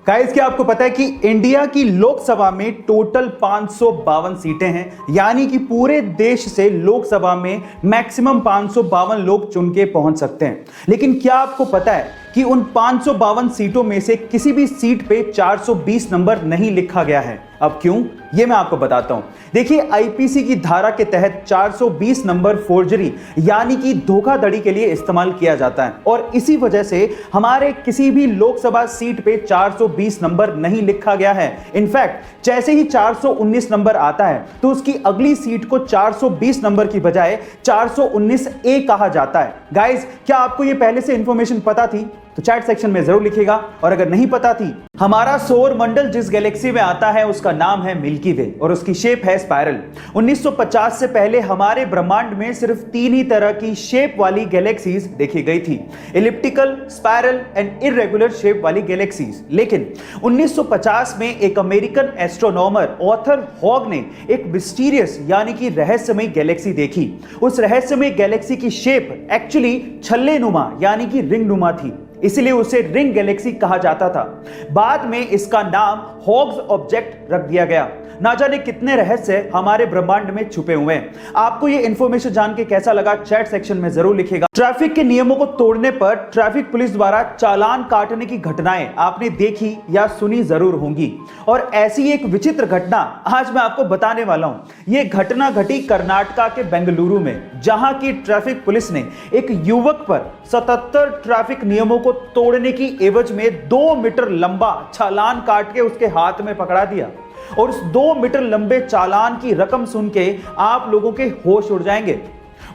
Guys, क्या आपको पता है कि इंडिया की लोकसभा में टोटल 552 सीटें हैं, यानी कि पूरे देश से लोकसभा में मैक्सिमम 552 लोग चुन के पहुंच सकते हैं। लेकिन क्या आपको पता है कि उन 552 सीटों में से किसी भी सीट पे 420 नंबर नहीं लिखा गया है? अब क्यों, ये मैं आपको बताता हूं। देखिए, आईपीसी की धारा के तहत 420 नंबर फोर्जरी यानी कि धोखाधड़ी के लिए इस्तेमाल किया जाता है और इसी वजह से हमारे किसी भी लोकसभा सीट पे 420 नंबर नहीं लिखा गया है। इनफैक्ट जैसे ही 419 नंबर आता है तो उसकी अगली सीट को 420 नंबर की बजाय 419 ए कहा जाता है। गाइस, क्या आपको ये पहले से इंफॉर्मेशन पता थी? तो चैट सेक्शन में जरूर लिखिएगा। और अगर नहीं पता थी, हमारा सौर मंडल जिस गैलेक्सी में आता है उसका नाम है मिल्की वे और उसकी शेप है स्पाइरल। 1950 से पहले हमारे ब्रह्मांड में सिर्फ 3 ही तरह की शेप वाली गैलेक्सीज देखी गई थी, elliptical, spiral and irregular shape वाली गैलेक्सीज। लेकिन 1950 में एक अमेरिकन एस्ट्रोनॉमर ऑथर हॉग ने एक मिस्टीरियस यानी कि रहस्यमय गैलेक्सी देखी। उस रहस्यमय गैलेक्सी की शेप एक्चुअली छल्ले नुमा यानी कि रिंग नुमा थी, इसलिए उसे रिंग गैलेक्सी कहा जाता था। बाद में इसका नाम हॉग्स ऑब्जेक्ट रख दिया गया। ना जाने कितने रहस्य हमारे ब्रह्मांड में छुपे हुए हैं। आपको ये इंफॉर्मेशन जान के कैसा लगा, चैट सेक्शन में जरूर लिखिएगा। ट्रैफिक के नियमों को तोड़ने पर ट्रैफिक पुलिस द्वारा चालान काटने की घटनाएं आपने देखी या सुनी जरूर होंगी, और ऐसी एक विचित्र घटना आज मैं आपको बताने वाला हूं। यह घटना घटी कर्नाटका के बेंगलुरु में, जहां की ट्रैफिक पुलिस ने एक युवक पर 77 ट्रैफिक नियमों को तोड़ने की एवज में 2 मीटर लंबा चालान काट के उसके हाथ में पकड़ा दिया। और उस 2 मीटर लंबे चालान की रकम सुन के आप लोगों के होश उड़ जाएंगे।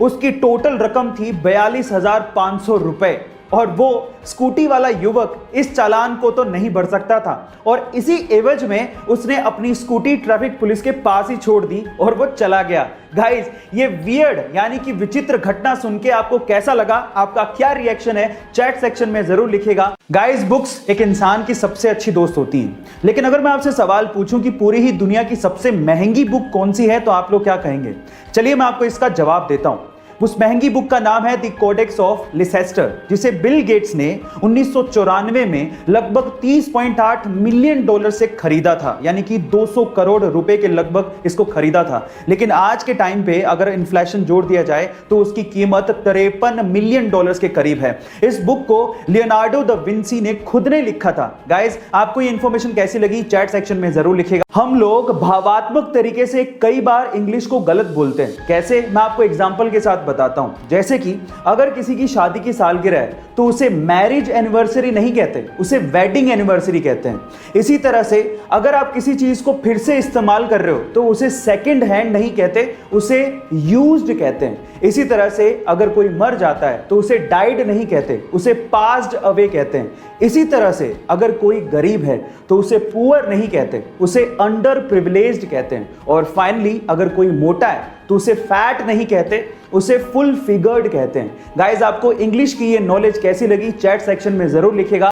उसकी टोटल रकम थी 42,500 रुपए, और वो स्कूटी वाला युवक इस चालान को तो नहीं भर सकता था और इसी एवज में उसने अपनी स्कूटी ट्रैफिक पुलिस के पास ही छोड़ दी और वो चला गया। गाइस, ये वियर्ड यानी कि विचित्र घटना सुन के आपको कैसा लगा? आपका क्या रिएक्शन है? चैट सेक्शन में जरूर लिखिएगा। गाइस, बुक्स एक इंसान की सबसे अच्छी दोस्त होती हैं, लेकिन अगर मैं आपसे सवाल पूछूं कि पूरी ही दुनिया की सबसे महंगी बुक कौन सी है, तो आप लोग क्या कहेंगे? चलिए मैं आपको इसका जवाब देता हूं। उस महंगी बुक का नाम है द कोडेक्स ऑफ लिसेस्टर, जिसे बिल गेट्स ने 1994 में लगभग $30.8 मिलियन से खरीदा था, यानी कि 200 करोड़ रुपए के लगभग इसको खरीदा था। लेकिन आज के टाइम पे अगर इन्फ्लेशन जोड़ दिया जाए तो उसकी कीमत $53 मिलियन के करीब है। इस बुक को लियोनार्डो दा विंसी ने खुद ने लिखा था। गाइस, आपको ये इंफॉर्मेशन कैसी लगी? चैट सेक्शन में जरूर लिखिएगा। हम लोग भावात्मक तरीके से कई बार इंग्लिश को गलत बोलते हैं। कैसे? मैं आपको एग्जांपल के साथ बताता हूं। जैसे कि अगर किसी की शादी की सालगिरह है तो उसे मैरिज एनिवर्सरी नहीं कहते, उसे वेडिंग एनिवर्सरी कहते हैं। इसी तरह से अगर आप किसी चीज को फिर से इस्तेमाल कर रहे हो तो उसे सेकंड हैंड नहीं कहते, उसे यूज्ड कहते हैं। इसी तरह से अगर कोई मर जाता है तो उसे डाइड नहीं कहते, उसे पास्ड अवे कहते हैं। इसी तरह से अगर कोई गरीब है तो उसे पुअर नहीं कहते, उसे अंडर प्रिविलेज्ड कहते हैं। और फाइनली अगर कोई मोटा है तो उसे फैट नहीं कहते, उसे फुल फिगर्ड कहते हैं। गाइस, आपको इंग्लिश की ये नॉलेज कैसी लगी? चैट सेक्शन में जरूर लिखिएगा।